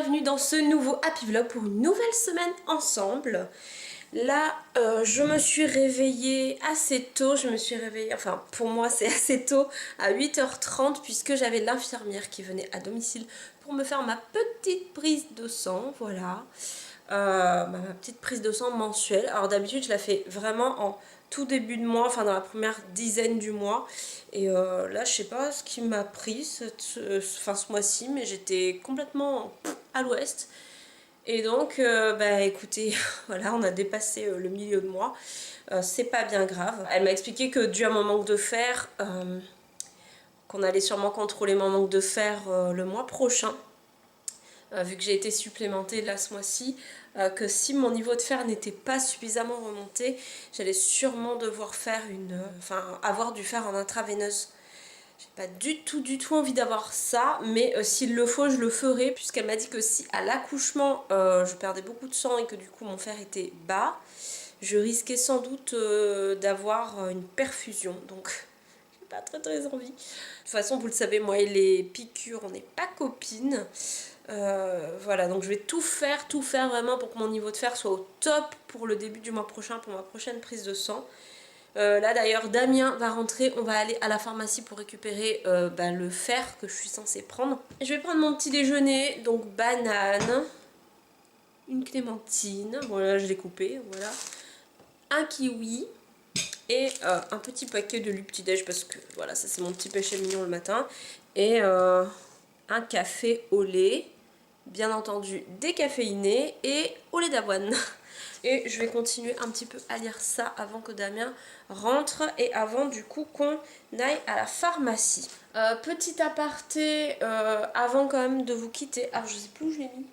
bienvenue dans ce nouveau Happy Vlog pour une nouvelle semaine ensemble. Là, je me suis réveillée assez tôt, enfin pour moi c'est assez tôt, à 8h30 puisque j'avais l'infirmière qui venait à domicile pour me faire ma petite prise de sang, voilà. Ma petite prise de sang mensuelle. Alors d'habitude je la fais vraiment en tout début de mois, enfin dans la première dizaine du mois. Et là je sais pas ce qui m'a pris ce mois-ci, mais j'étais complètement à l'ouest. Et donc bah écoutez, voilà, on a dépassé le milieu de mois. C'est pas bien grave. Elle m'a expliqué que dû à mon manque de fer, qu'on allait sûrement contrôler mon manque de fer le mois prochain. Vu que j'ai été supplémentée là ce mois-ci, que si mon niveau de fer n'était pas suffisamment remonté, j'allais sûrement devoir faire avoir du fer en intraveineuse. J'ai pas du tout envie d'avoir ça, mais s'il le faut, je le ferai, puisqu'elle m'a dit que si à l'accouchement je perdais beaucoup de sang et que du coup mon fer était bas, je risquais sans doute d'avoir une perfusion. Donc j'ai pas très envie. De toute façon, vous le savez, moi et les piqûres, on n'est pas copines. Voilà, donc je vais tout faire vraiment pour que mon niveau de fer soit au top pour le début du mois prochain, pour ma prochaine prise de sang. Là d'ailleurs Damien va rentrer, on va aller à la pharmacie pour récupérer le fer que je suis censée prendre. Je vais prendre mon petit déjeuner, donc banane, une clémentine, voilà je l'ai coupé, voilà, un kiwi et un petit paquet de lait petit-déj parce que voilà, ça c'est mon petit péché mignon le matin, et un café au lait, bien entendu décaféiné et au lait d'avoine. Et je vais continuer un petit peu à lire ça avant que Damien rentre et avant du coup qu'on aille à la pharmacie. Petit aparté, avant quand même de vous quitter. Alors je sais plus où je l'ai mis.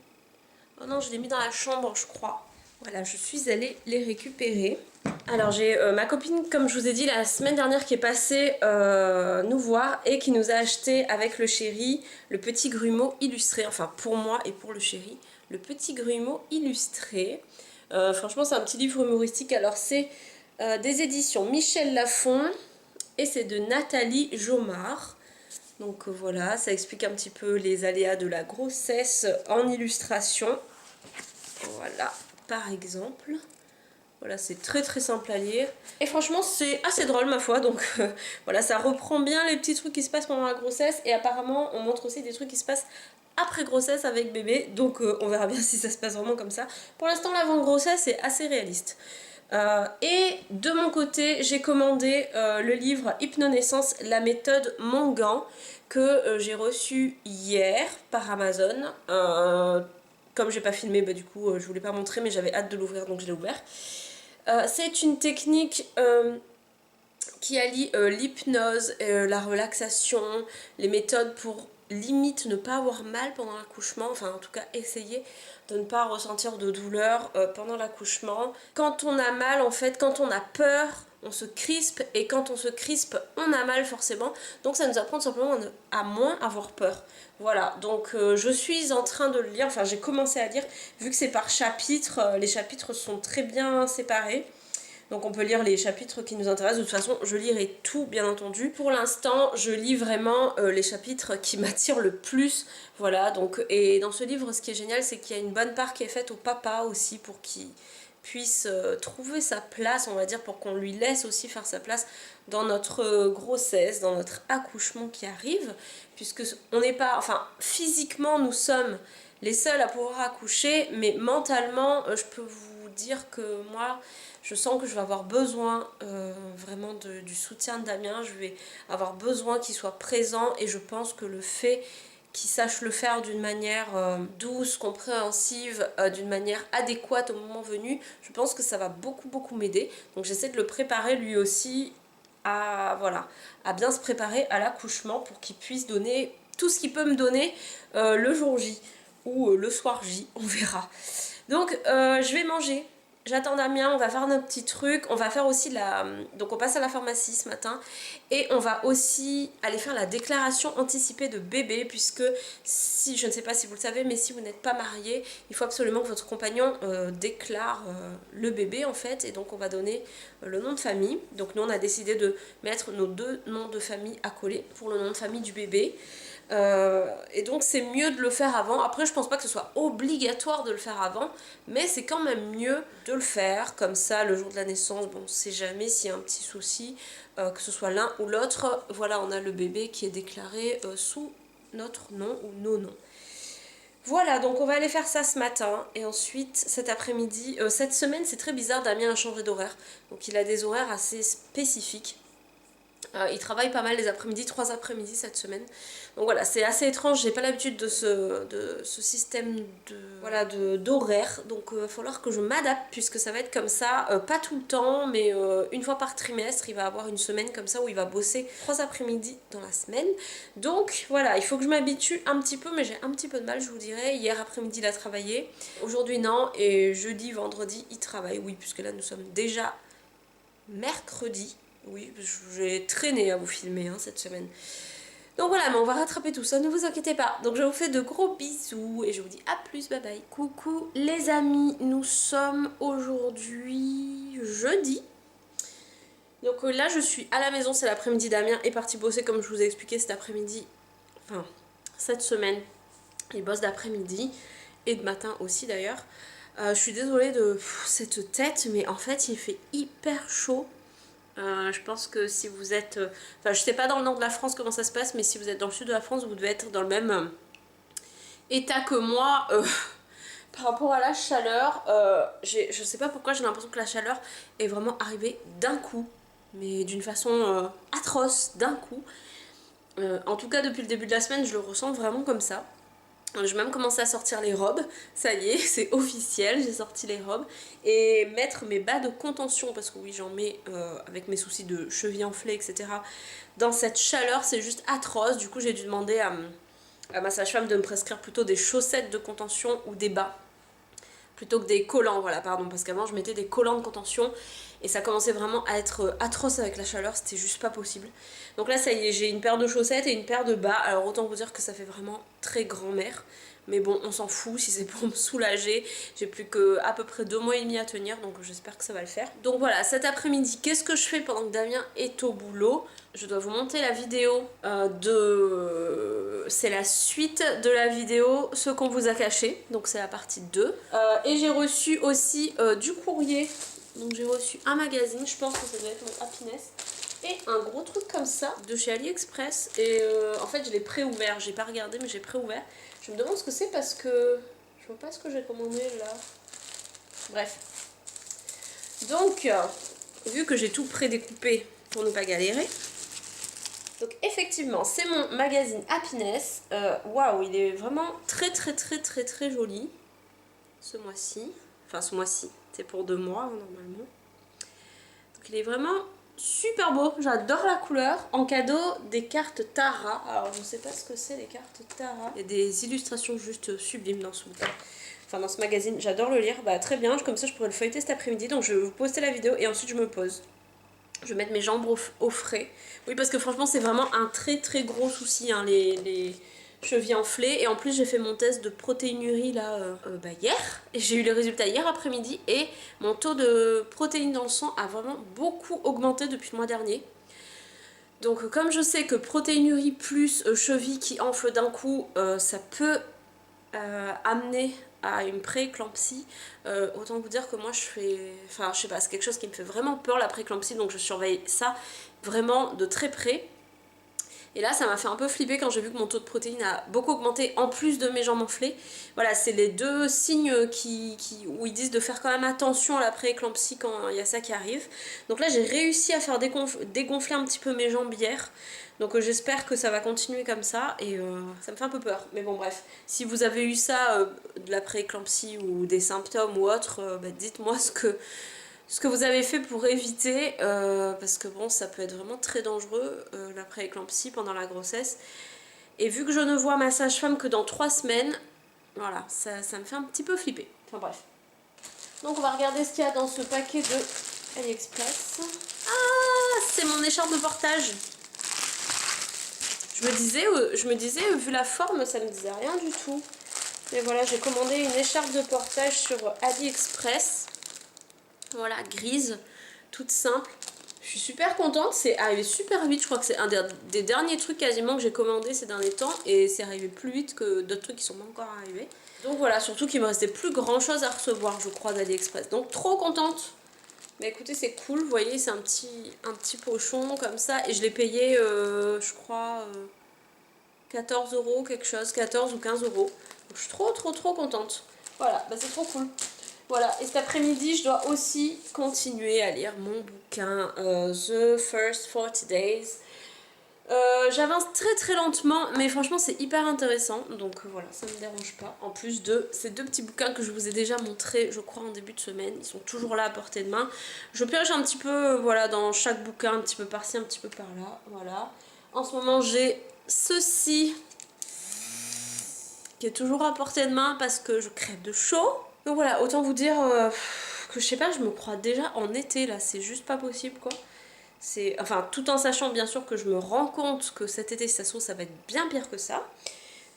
Oh non, je l'ai mis dans la chambre je crois. Voilà, je suis allée les récupérer. Alors j'ai ma copine, comme je vous ai dit la semaine dernière, qui est passée nous voir et qui nous a acheté avec le chéri le petit grumeau illustré. Enfin pour moi et pour le chéri, le petit grumeau illustré. Franchement c'est un petit livre humoristique. Alors c'est des éditions Michel Lafon et c'est de Nathalie Jomard. Donc voilà, ça explique un petit peu les aléas de la grossesse en illustration. Voilà, par exemple. Voilà, c'est très simple à lire. Et franchement, c'est assez drôle ma foi. Donc voilà, ça reprend bien les petits trucs qui se passent pendant la grossesse. Et apparemment, on montre aussi des trucs qui se passent après grossesse avec bébé. Donc on verra bien si ça se passe vraiment comme ça. Pour l'instant, l'avant-grossesse est assez réaliste. Et de mon côté, j'ai commandé le livre Hypnonaissance, la méthode Mongan, que j'ai reçu hier par Amazon. Comme j'ai pas filmé, du coup je voulais pas montrer, mais j'avais hâte de l'ouvrir donc je l'ai ouvert. C'est une technique qui allie l'hypnose, la relaxation, les méthodes pour limite ne pas avoir mal pendant l'accouchement, enfin en tout cas essayer de ne pas ressentir de douleur pendant l'accouchement. Quand on a mal en fait, quand on a peur, on se crispe, et quand on se crispe, on a mal forcément. Donc ça nous apprend simplement à moins avoir peur. Voilà, donc je suis en train de le lire, enfin j'ai commencé à lire, vu que c'est par chapitre, les chapitres sont très bien séparés. Donc on peut lire les chapitres qui nous intéressent. De toute façon, je lirai tout, bien entendu. Pour l'instant, je lis vraiment les chapitres qui m'attirent le plus. Voilà, donc, et dans ce livre, ce qui est génial, c'est qu'il y a une bonne part qui est faite au papa aussi, pour qu'il puisse trouver sa place, on va dire, pour qu'on lui laisse aussi faire sa place dans notre grossesse, dans notre accouchement qui arrive. Puisque on n'est pas, enfin, physiquement, nous sommes les seuls à pouvoir accoucher, mais mentalement, je peux vous dire que moi, je sens que je vais avoir besoin vraiment du soutien de Damien. Je vais avoir besoin qu'il soit présent, et je pense que le fait qu'il sache le faire d'une manière douce, compréhensive, d'une manière adéquate au moment venu, je pense que ça va beaucoup m'aider. Donc j'essaie de le préparer lui aussi à bien se préparer à l'accouchement, pour qu'il puisse donner tout ce qu'il peut me donner le jour J ou le soir J, on verra. Donc je vais manger. J'attends Damien, on va faire nos petits trucs, on va faire aussi donc on passe à la pharmacie ce matin, et on va aussi aller faire la déclaration anticipée de bébé, puisque si, je ne sais pas si vous le savez, mais si vous n'êtes pas marié, il faut absolument que votre compagnon déclare le bébé en fait, et donc on va donner le nom de famille. Donc nous on a décidé de mettre nos deux noms de famille accolés pour le nom de famille du bébé. Et donc c'est mieux de le faire avant. Après je pense pas que ce soit obligatoire de le faire avant, mais c'est quand même mieux de le faire. Comme ça le jour de la naissance, bon on sait jamais s'il y a un petit souci, que ce soit l'un ou l'autre. Voilà, on a le bébé qui est déclaré sous notre nom ou nos noms. Voilà, donc on va aller faire ça ce matin et ensuite cet après-midi, cette semaine c'est très bizarre, Damien a changé d'horaire, donc il a des horaires assez spécifiques. Il travaille pas mal les après-midi, 3 après-midi cette semaine. Donc voilà, c'est assez étrange, j'ai pas l'habitude de ce système d'horaire. Donc il va falloir que je m'adapte puisque ça va être comme ça, pas tout le temps, mais une fois par trimestre, il va avoir une semaine comme ça où il va bosser 3 après-midi dans la semaine. Donc voilà, il faut que je m'habitue un petit peu, mais j'ai un petit peu de mal, je vous dirais. Hier après-midi, il a travaillé, aujourd'hui non, et jeudi, vendredi, il travaille. Oui, puisque là nous sommes déjà mercredi. Oui, j'ai traîné à vous filmer cette semaine. Donc voilà, mais on va rattraper tout ça, ne vous inquiétez pas. Donc je vous fais de gros bisous et je vous dis à plus, bye bye. Coucou les amis, nous sommes aujourd'hui jeudi. Donc là je suis à la maison, c'est l'après-midi, Damien est parti bosser comme je vous ai expliqué cet après-midi. Enfin, cette semaine, il bosse d'après-midi et de matin aussi d'ailleurs. Je suis désolée de cette tête, mais en fait il fait hyper chaud. Je pense que si vous êtes... Enfin, je sais pas dans le nord de la France comment ça se passe, mais si vous êtes dans le sud de la France, vous devez être dans le même état que moi. Par rapport à la chaleur, je sais pas pourquoi j'ai l'impression que la chaleur est vraiment arrivée d'un coup. Mais d'une façon atroce, d'un coup. En tout cas, depuis le début de la semaine, je le ressens vraiment comme ça. Je vais même commencer à sortir les robes, ça y est, c'est officiel, j'ai sorti les robes. Et mettre mes bas de contention, parce que oui j'en mets avec mes soucis de cheville enflée, etc. Dans cette chaleur, c'est juste atroce, du coup j'ai dû demander à ma sage-femme de me prescrire plutôt des chaussettes de contention ou des bas. Plutôt que des collants, voilà, pardon, parce qu'avant je mettais des collants de contention et ça commençait vraiment à être atroce avec la chaleur, c'était juste pas possible. Donc là ça y est, j'ai une paire de chaussettes et une paire de bas, alors autant vous dire que ça fait vraiment très grand-mère. Mais bon, on s'en fout, si c'est pour me soulager. J'ai plus que à peu près 2 mois et demi à tenir, donc j'espère que ça va le faire. Donc voilà, cet après-midi, qu'est-ce que je fais pendant que Damien est au boulot? Je dois vous monter la vidéo c'est la suite de la vidéo Ce qu'on vous a caché, donc c'est la partie 2. Et j'ai reçu aussi du courrier, donc j'ai reçu un magazine, je pense que ça doit être mon Happiness. Et un gros truc comme ça de chez AliExpress. Et en fait je l'ai pré-ouvert, j'ai pas regardé mais j'ai pré-ouvert. Je me demande ce que c'est parce que je vois pas ce que j'ai commandé là. Bref. Donc, vu que j'ai tout pré-découpé pour ne pas galérer. Donc effectivement, c'est mon magazine Happiness. Waouh, il est vraiment très joli ce mois-ci. Enfin ce mois-ci, c'est pour 2 mois normalement. Donc il est vraiment super beau, j'adore la couleur. En cadeau, des cartes Tara. Alors je ne sais pas ce que c'est les cartes Tara. Il y a des illustrations juste sublimes dans ce bouquin. Enfin dans ce magazine, j'adore le lire. Bah très bien, comme ça je pourrais le feuilleter cet après-midi. Donc je vais vous poster la vidéo et ensuite je me pose. Je vais mettre mes jambes au frais. Oui parce que franchement c'est vraiment un très gros souci les chevilles enflées. Et en plus j'ai fait mon test de protéinurie là hier. Et j'ai eu les résultats hier après-midi. Et mon taux de protéines dans le sang a vraiment beaucoup augmenté depuis le mois dernier. Donc comme je sais que protéinurie plus cheville qui enfle d'un coup, ça peut amener à une pré-éclampsie, autant vous dire que moi je fais, enfin je sais pas, c'est quelque chose qui me fait vraiment peur la pré-éclampsie, donc je surveille ça vraiment de très près. Et là ça m'a fait un peu flipper quand j'ai vu que mon taux de protéines a beaucoup augmenté en plus de mes jambes enflées. Voilà, c'est les deux signes où ils disent de faire quand même attention à la pré-éclampsie quand il y a ça qui arrive. Donc là j'ai réussi à faire dégonfler un petit peu mes jambes hier. Donc j'espère que ça va continuer comme ça et ça me fait un peu peur. Mais bon bref, si vous avez eu ça, de la pré-éclampsie ou des symptômes ou autre, dites-moi ce que vous avez fait pour éviter, parce que bon ça peut être vraiment très dangereux la pré-éclampsie pendant la grossesse. Et vu que je ne vois ma sage-femme que dans 3 semaines, voilà, ça me fait un petit peu flipper. Enfin bref. Donc on va regarder ce qu'il y a dans ce paquet de AliExpress. Ah, c'est mon écharpe de portage. Je me disais, vu la forme, ça me disait rien du tout. Mais voilà, j'ai commandé une écharpe de portage sur AliExpress. Voilà, grise, toute simple. Je suis super contente, c'est arrivé super vite, je crois que c'est un des derniers trucs quasiment que j'ai commandé ces derniers temps et c'est arrivé plus vite que d'autres trucs qui sont pas encore arrivés. Donc voilà, surtout qu'il me restait plus grand chose à recevoir je crois d'AliExpress, donc trop contente. Mais écoutez c'est cool, vous voyez c'est un petit pochon comme ça et je l'ai payé je crois 14 € quelque chose, 14 ou 15 €. Donc je suis trop contente. Voilà, bah c'est trop cool. Voilà, et cet après-midi, je dois aussi continuer à lire mon bouquin The First 40 Days. J'avance très lentement, mais franchement c'est hyper intéressant, donc voilà, ça me dérange pas. En plus de ces deux petits bouquins que je vous ai déjà montrés, je crois en début de semaine, ils sont toujours là à portée de main. Je pioche un petit peu, voilà, dans chaque bouquin, un petit peu par-ci, un petit peu par-là, voilà. En ce moment j'ai ceci, qui est toujours à portée de main parce que je crève de chaud. Donc voilà, autant vous dire que je sais pas, je me crois déjà en été là, c'est juste pas possible quoi. Enfin, tout en sachant bien sûr que je me rends compte que cet été, si ça se trouve, ça va être bien pire que ça.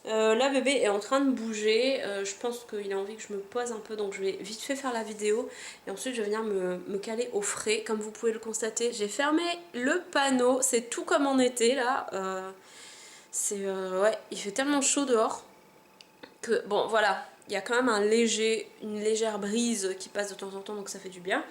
Là, bébé est en train de bouger. Je pense qu'il a envie que je me pose un peu, donc je vais vite fait faire la vidéo. Et ensuite, je vais venir me caler au frais. Comme vous pouvez le constater, j'ai fermé le panneau. C'est tout comme en été, là. Ouais, il fait tellement chaud dehors que, bon, voilà. Il y a quand même une légère brise qui passe de temps en temps, donc ça fait du bien.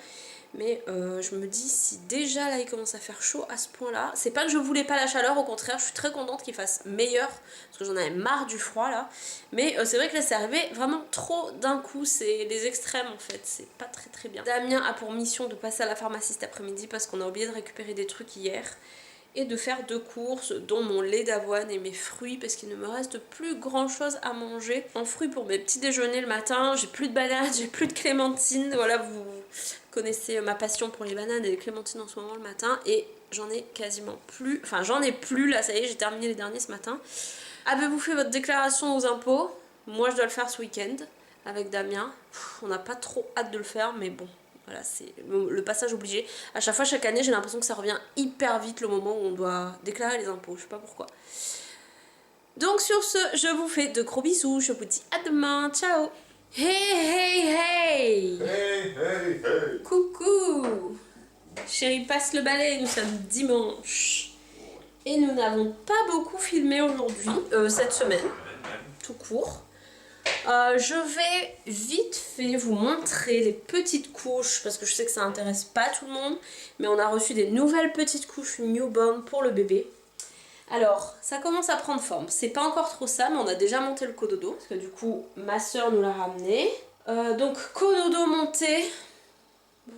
Mais je me dis si déjà là il commence à faire chaud à ce point là, c'est pas que je voulais pas la chaleur, au contraire je suis très contente qu'il fasse meilleur parce que j'en avais marre du froid là, mais c'est vrai que là c'est arrivé vraiment trop d'un coup, c'est les extrêmes en fait, c'est pas très bien. Damien a pour mission de passer à la pharmacie cet après-midi parce qu'on a oublié de récupérer des trucs hier et de faire 2 courses dont mon lait d'avoine et mes fruits parce qu'il ne me reste plus grand chose à manger. En fruits pour mes petits déjeuners le matin, j'ai plus de bananes, j'ai plus de clémentines, voilà, vous connaissez ma passion pour les bananes et les clémentines en ce moment le matin et j'en ai quasiment plus, enfin j'en ai plus là, ça y est, j'ai terminé les derniers ce matin. Avez-vous fait votre déclaration aux impôts? Moi je dois le faire ce week-end avec Damien. On n'a pas trop hâte de le faire mais bon. Voilà, c'est le passage obligé. À chaque fois, chaque année, j'ai l'impression que ça revient hyper vite le moment où on doit déclarer les impôts. Je sais pas pourquoi. Donc sur ce, je vous fais de gros bisous. Je vous dis à demain. Ciao. Hey. Coucou. Chérie, passe le balai. Nous sommes dimanche. Et nous n'avons pas beaucoup filmé aujourd'hui, cette semaine. Tout court. Je vais vite fait vous montrer les petites couches parce que je sais que ça intéresse pas tout le monde, mais on a reçu des nouvelles petites couches newborn pour le bébé. Alors ça commence à prendre forme, c'est pas encore trop ça, mais on a déjà monté le cododo parce que du coup ma soeur nous l'a ramené. Donc cododo monté,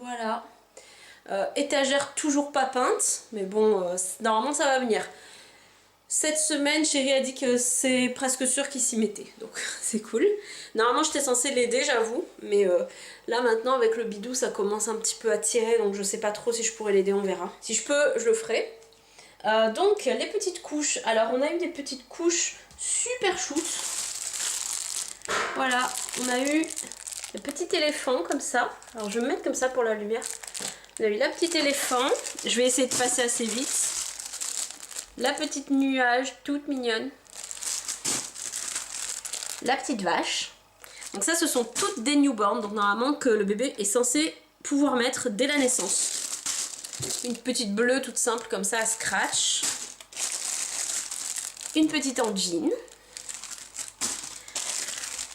voilà. Étagère toujours pas peinte, mais bon normalement ça va venir. Cette semaine, chérie a dit que c'est presque sûr qu'il s'y mettait, donc c'est cool. Normalement, j'étais censée l'aider, j'avoue, mais là maintenant, avec le bidou, ça commence un petit peu à tirer, donc je sais pas trop si je pourrais l'aider, on verra. Si je peux, je le ferai. Donc, les petites couches. Alors, on a eu des petites couches super shoots. Voilà, on a eu le petit éléphant comme ça. Alors, je vais me mettre comme ça pour la lumière. On a eu la petite éléphant. Je vais essayer de passer assez vite. La petite nuage toute mignonne. La petite vache. Donc ça ce sont toutes des newborns. Donc normalement que le bébé est censé pouvoir mettre dès la naissance. Une petite bleue toute simple comme ça à scratch. Une petite en jean.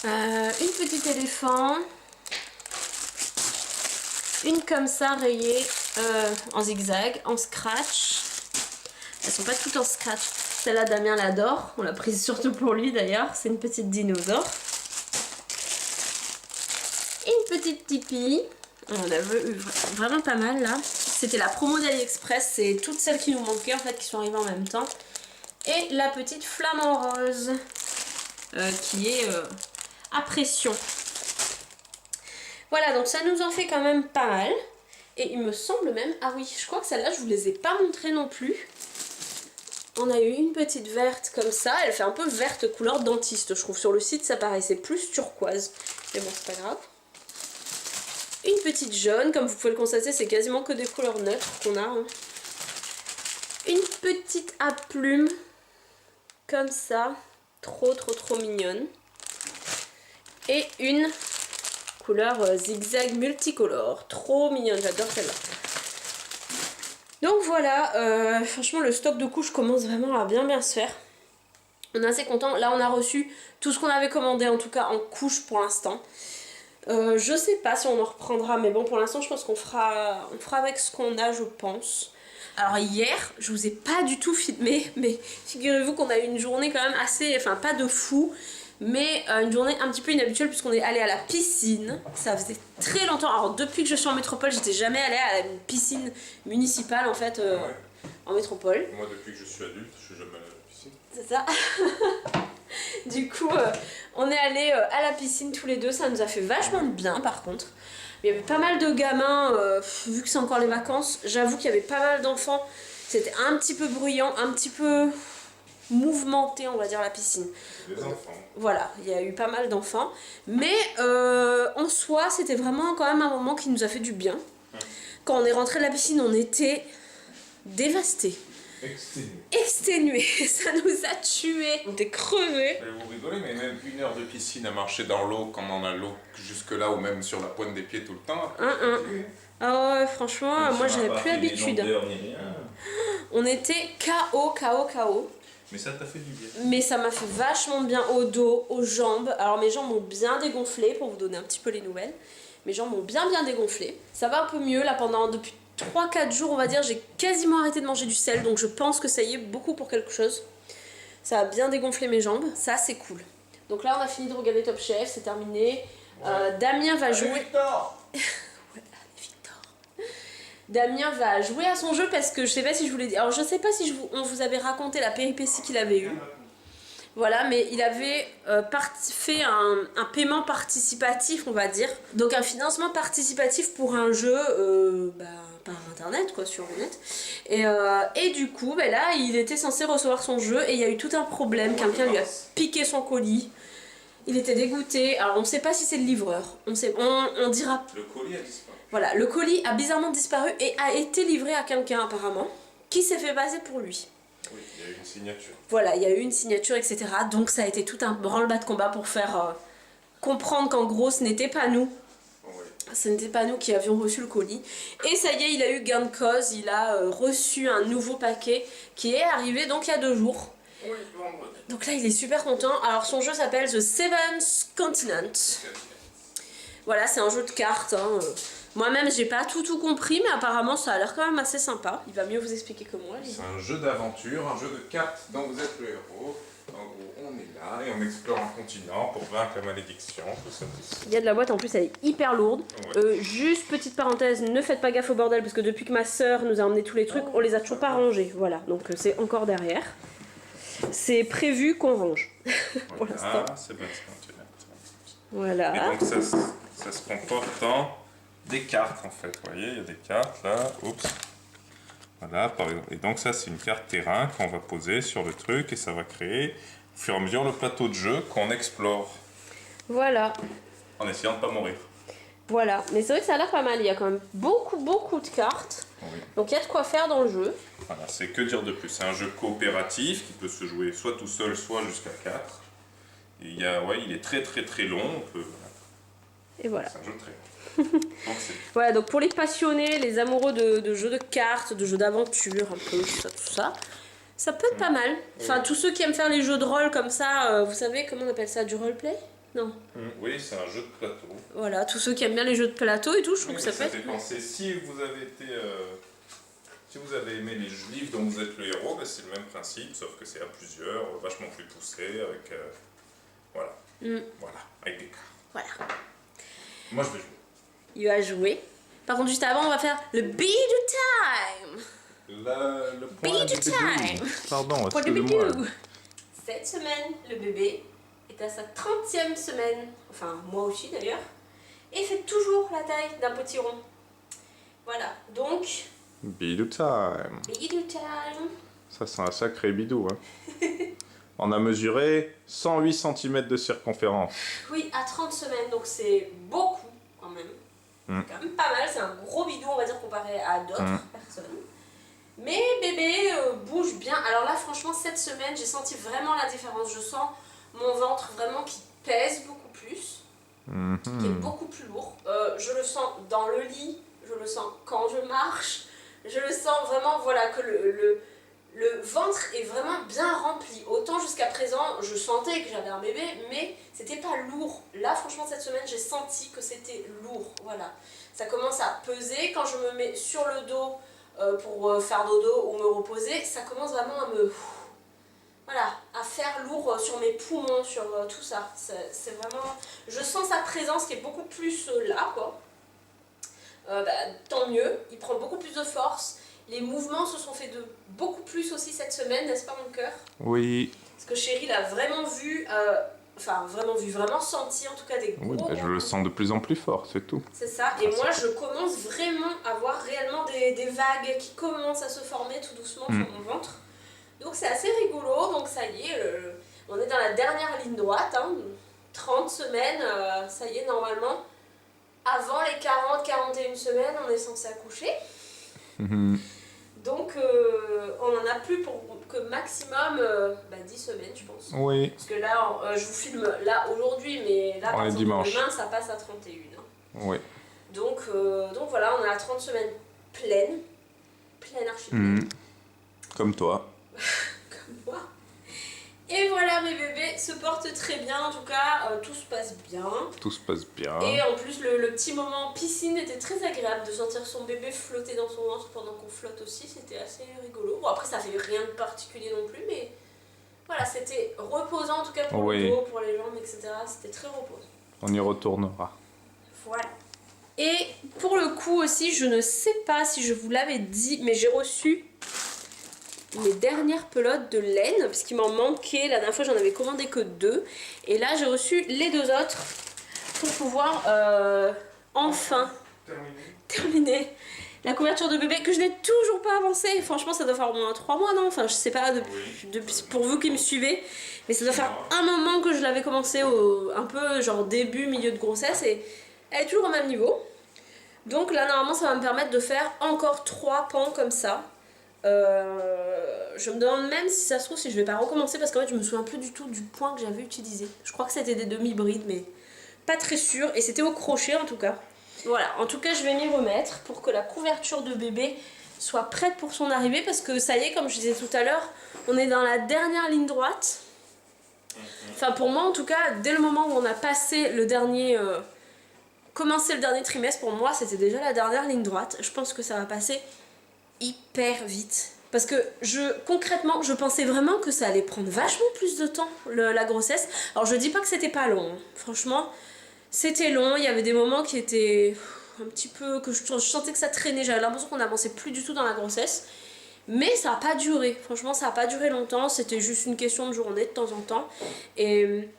Une petite éléphant. Une comme ça rayée en zigzag, en scratch. Elles sont pas toutes en scratch. Celle-là, Damien l'adore. On l'a prise surtout pour lui d'ailleurs. C'est une petite dinosaure. Une petite tipi. On en a eu vraiment pas mal là. C'était la promo d'AliExpress. C'est toutes celles qui nous manquaient en fait qui sont arrivées en même temps. Et la petite flamant rose qui est à pression. Voilà, donc ça nous en fait quand même pas mal. Et il me semble même... Ah oui, je crois que celle-là, je vous les ai pas montrées non plus. On a eu une petite verte comme ça. Elle fait un peu verte couleur dentiste. Je trouve sur le site, ça paraissait plus turquoise. Mais bon, c'est pas grave. Une petite jaune. Comme vous pouvez le constater, c'est quasiment que des couleurs neutres qu'on a. Hein. Une petite à plumes. Comme ça. Trop mignonne. Et une couleur zigzag multicolore. Trop mignonne, j'adore celle-là. Donc voilà, franchement le stock de couches commence vraiment à bien se faire. On est assez content. Là on a reçu tout ce qu'on avait commandé en tout cas en couches pour l'instant. Je sais pas si on en reprendra, mais bon pour l'instant je pense qu'on fera avec ce qu'on a je pense. Alors hier, je vous ai pas du tout filmé, mais figurez-vous qu'on a eu une journée quand même assez, enfin pas de fou, mais une journée un petit peu inhabituelle puisqu'on est allé à la piscine. Ça faisait très longtemps, alors depuis que je suis en métropole, j'étais jamais allée à une piscine municipale en fait, Ouais. en métropole. Moi, depuis que je suis adulte, je suis jamais allé à la piscine. C'est ça. Du coup, on est allé à la piscine tous les deux, ça nous a fait vachement de bien par contre. Il y avait pas mal de gamins, vu que c'est encore les vacances, j'avoue qu'il y avait pas mal d'enfants. C'était un petit peu bruyant, un petit peu mouvementé, on va dire, la piscine. Des enfants. Voilà, il y a eu pas mal d'enfants. Mais en soi, c'était vraiment quand même un moment qui nous a fait du bien. Quand on est rentré de la piscine, on était dévastés. Exténués, ça nous a tués, on était crevés. Mais vous rigolez, mais même 1 heure de piscine à marcher dans l'eau quand on a l'eau jusque là ou même sur la pointe des pieds tout le temps. Ah ouais, franchement, moi j'avais plus l'habitude. On était KO. Mais ça t'a fait du bien. Mais ça m'a fait vachement bien au dos, aux jambes. Alors mes jambes ont bien dégonflé, pour vous donner un petit peu les nouvelles. Mes jambes ont bien dégonflé. Ça va un peu mieux là depuis 3-4 jours on va dire, j'ai quasiment arrêté de manger du sel, donc je pense que ça y est, beaucoup pour quelque chose. Ça a bien dégonflé mes jambes, ça c'est cool. Donc là on a fini de regarder Top Chef, c'est terminé. Damien va jouer... Victor. Damien va jouer à son jeu parce que je sais pas si je vous l'ai dit. Alors je sais pas si on vous avait raconté la péripétie qu'il avait eue. Voilà, mais il avait fait un paiement participatif, on va dire. Donc un financement participatif pour un jeu par internet, quoi, sur le net. Et du coup, là, il était censé recevoir son jeu et il y a eu tout un problème. Quelqu'un lui a piqué son colis. Il était dégoûté. Alors on sait pas si c'est le livreur. On dira... Le colis a disparu. Voilà, le colis a bizarrement disparu et a été livré à quelqu'un apparemment, qui s'est fait passer pour lui. Oui, il y a eu une signature. Voilà, il y a eu une signature, etc. Donc ça a été tout un branle-bas de combat pour faire comprendre qu'en gros ce n'était pas nous. Oui. Ce n'était pas nous qui avions reçu le colis. Et ça y est, il a eu gain de cause, il a reçu un nouveau paquet qui est arrivé donc il y a 2 jours. Oui, vendredi. Donc là il est super content. Alors son jeu s'appelle The Seventh Continent. Voilà, c'est un jeu de cartes. Moi-même, j'ai pas tout compris, mais apparemment, ça a l'air quand même assez sympa. Il va mieux vous expliquer que moi. C'est un jeu d'aventure, un jeu de cartes dont vous êtes le héros. En gros, on est là et on explore un continent pour vaincre la malédiction, tout ça. Il y a de la boîte, en plus, elle est hyper lourde. Ouais. Juste petite parenthèse, ne faites pas gaffe au bordel, parce que depuis que ma soeur nous a emmené tous les trucs, on les a toujours pas rangés. Voilà, donc c'est encore derrière. C'est prévu qu'on range, pour l'instant. Ah, c'est bon, c'est bon. Voilà. Et donc, ça se comporte en des cartes, en fait. Vous voyez, il y a des cartes, là. Oups. Voilà, par exemple. Et donc ça, c'est une carte terrain qu'on va poser sur le truc et ça va créer, au fur et à mesure, le plateau de jeu qu'on explore. Voilà. En essayant de ne pas mourir. Voilà. Mais c'est vrai que ça a l'air pas mal. Il y a quand même beaucoup de cartes. Oui. Donc il y a de quoi faire dans le jeu. Voilà, c'est que dire de plus. C'est un jeu coopératif qui peut se jouer soit tout seul, soit jusqu'à 4. Et il est très long. On peut... Et voilà. C'est un jeu très long. Voilà, donc pour les passionnés, les amoureux de jeux de cartes, de jeux d'aventure, un peu tout ça, ça peut être pas mal. Enfin, tous ceux qui aiment faire les jeux de rôle comme ça, vous savez comment on appelle ça, du roleplay? Non. Oui, c'est un jeu de plateau. Voilà, tous ceux qui aiment bien les jeux de plateau et tout, je trouve que ça peut être... fait penser, si vous avez été... Si vous avez aimé les livres dont vous êtes le héros, ben c'est le même principe, sauf que c'est à plusieurs, vachement plus poussé, avec... voilà. Voilà, avec des cartes. Voilà. Moi, je vais jouer. Il va jouer. Par contre, juste avant, on va faire le Bidou Time. Le point Bidou Time. Pardon, Pour le excusez-moi. bidou. Cette semaine, le bébé est à sa 30e semaine, enfin moi aussi d'ailleurs, et fait toujours la taille d'un petit rond. Voilà, donc, Bidou time. Bidou Time. Ça, c'est un sacré bidou. Hein. On a mesuré 108 cm de circonférence. Oui, à 30 semaines, donc c'est beaucoup quand même. C'est quand même pas mal, c'est un gros bidou, on va dire, comparé à d'autres personnes. Mais bébé bouge bien. Alors là, franchement, cette semaine, j'ai senti vraiment la différence. Je sens mon ventre vraiment qui pèse beaucoup plus, qui est beaucoup plus lourd. Je le sens dans le lit, je le sens quand je marche, Je le sens vraiment, voilà, que le ventre est vraiment bien rempli. Autant jusqu'à présent, je sentais que j'avais un bébé, mais c'était pas lourd. Là, franchement, cette semaine, j'ai senti que c'était lourd. Voilà. Ça commence à peser. Quand je me mets sur le dos pour faire dodo ou me reposer, ça commence vraiment à me... Voilà, à faire lourd sur mes poumons, sur tout ça. C'est vraiment... Je sens sa présence qui est beaucoup plus là, quoi. Tant mieux, il prend beaucoup plus de force. Les mouvements se sont faits de beaucoup plus aussi cette semaine, n'est-ce pas mon cœur? Oui. Parce que Chéri l'a vraiment vu, vraiment senti en tout cas des gros... Oui, bah, je le sens de plus en plus fort, c'est tout. C'est ça, et moi je commence vraiment à voir réellement des vagues qui commencent à se former tout doucement sur mon ventre. Donc c'est assez rigolo, donc ça y est, on est dans la dernière ligne droite, hein, 30 semaines, ça y est normalement. Avant les 40-41 semaines, on est censé accoucher. Donc on en a plus pour que maximum 10 semaines, je pense. Oui. Parce que là, je vous filme là aujourd'hui, mais là, On par est exemple, dimanche. demain, ça passe à 31. Hein. Oui. Donc voilà, on est à 30 semaines pleines. Pleine archi pleine. Comme toi. Comme moi. Et voilà, mes bébés se portent très bien, en tout cas, tout se passe bien. Tout se passe bien. Et en plus, le petit moment piscine était très agréable de sentir son bébé flotter dans son ventre pendant qu'on flotte aussi, c'était assez rigolo. Bon, après, ça fait rien de particulier non plus, mais voilà, c'était reposant en tout cas pour le dos, pour les jambes, etc. C'était très reposant. On y retournera. Voilà. Et pour le coup aussi, je ne sais pas si je vous l'avais dit, mais j'ai reçu mes dernières pelotes de laine, parce qu'il m'en manquait. La dernière fois, j'en avais commandé que 2. Et là, j'ai reçu les 2 autres pour pouvoir enfin terminer la couverture de bébé, que je n'ai toujours pas avancé. Franchement, ça doit faire au moins 3 mois, non? Enfin, je sais pas, pour vous qui me suivez. Mais ça doit faire un moment que je l'avais commencé un peu genre début, milieu de grossesse. Et elle est toujours au même niveau. Donc là, normalement, ça va me permettre de faire encore 3 pans comme ça. Je me demande même si ça se trouve si je vais pas recommencer, parce qu'en fait je me souviens plus du tout du point que j'avais utilisé. Je crois que c'était des demi-brides, mais pas très sûr, et c'était au crochet en tout cas. Voilà, en tout cas je vais m'y remettre pour que la couverture de bébé soit prête pour son arrivée, parce que ça y est, comme je disais tout à l'heure, on est dans la dernière ligne droite. Enfin pour moi en tout cas, dès le moment où on a passé le dernier... commencé le dernier trimestre, pour moi c'était déjà la dernière ligne droite. Je pense que ça va passer hyper vite, parce que concrètement je pensais vraiment que ça allait prendre vachement plus de temps la grossesse. Alors je dis pas que c'était pas long, franchement c'était long, il y avait des moments qui étaient un petit peu, que je sentais que ça traînait, j'avais l'impression qu'on n'avançait plus du tout dans la grossesse, mais ça a pas duré, franchement ça a pas duré longtemps, c'était juste une question de journée de temps en temps, et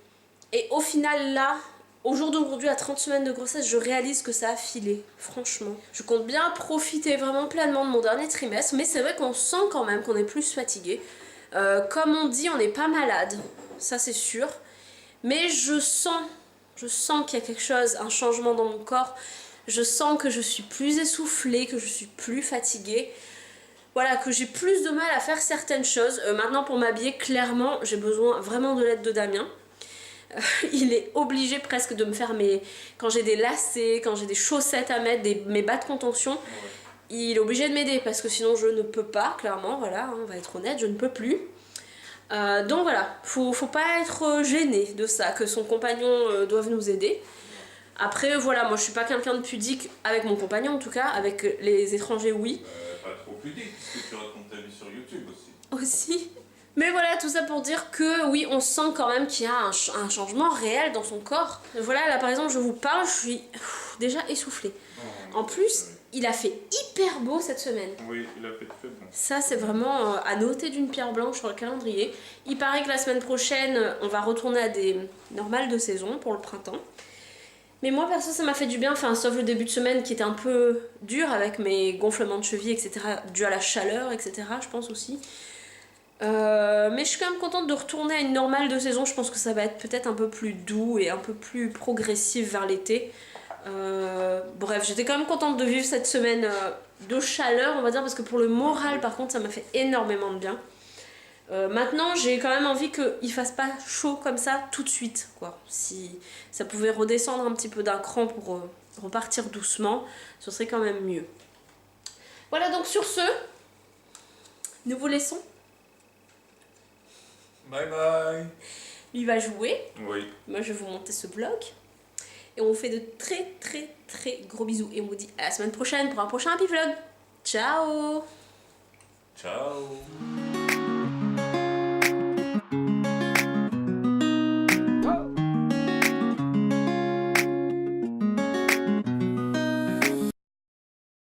au final là, au jour d'aujourd'hui, à 30 semaines de grossesse, je réalise que ça a filé, franchement. Je compte bien profiter vraiment pleinement de mon dernier trimestre, mais c'est vrai qu'on sent quand même qu'on est plus fatigué. Comme on dit, on n'est pas malade, ça c'est sûr. Mais je sens qu'il y a quelque chose, un changement dans mon corps. Je sens que je suis plus essoufflée, que je suis plus fatiguée. Voilà, que j'ai plus de mal à faire certaines choses. Maintenant, pour m'habiller, clairement, j'ai besoin vraiment de l'aide de Damien. Il est obligé presque de me faire quand j'ai des lacets, quand j'ai des chaussettes à mettre, mes bas de contention, il est obligé de m'aider parce que sinon je ne peux pas, clairement, voilà, hein, on va être honnête, je ne peux plus. Donc voilà, faut pas être gêné de ça, que son compagnon doive nous aider. Après voilà, moi je suis pas quelqu'un de pudique avec mon compagnon en tout cas, avec les étrangers oui. Pas trop pudique, parce que tu racontes ta vie sur YouTube aussi. Aussi. Mais voilà, tout ça pour dire que oui, on sent quand même qu'il y a un changement réel dans son corps. Voilà, là par exemple, je vous parle, je suis déjà essoufflée. En plus, il a fait hyper beau cette semaine. Oui, il a fait très bon. Ça, c'est vraiment à noter d'une pierre blanche sur le calendrier. Il paraît que la semaine prochaine, on va retourner à des normales de saison pour le printemps. Mais moi, perso, ça m'a fait du bien, enfin, sauf le début de semaine qui était un peu dur avec mes gonflements de cheville, etc., dû à la chaleur, etc., je pense aussi. Mais je suis quand même contente de retourner à une normale de saison. Je pense que ça va être peut-être un peu plus doux et un peu plus progressif vers l'été. Bref, j'étais quand même contente de vivre cette semaine de chaleur, on va dire, parce que pour le moral, par contre, ça m'a fait énormément de bien. Maintenant, j'ai quand même envie qu'il fasse pas chaud comme ça tout de suite, quoi. Si ça pouvait redescendre un petit peu d'un cran pour repartir doucement, ce serait quand même mieux. Voilà, donc sur ce, nous vous laissons. Bye bye. Lui va jouer. Oui. Moi, je vais vous monter ce bloc. Et on vous fait de très très très gros bisous. Et on vous dit à la semaine prochaine pour un prochain Happy Vlog. Ciao. Ciao.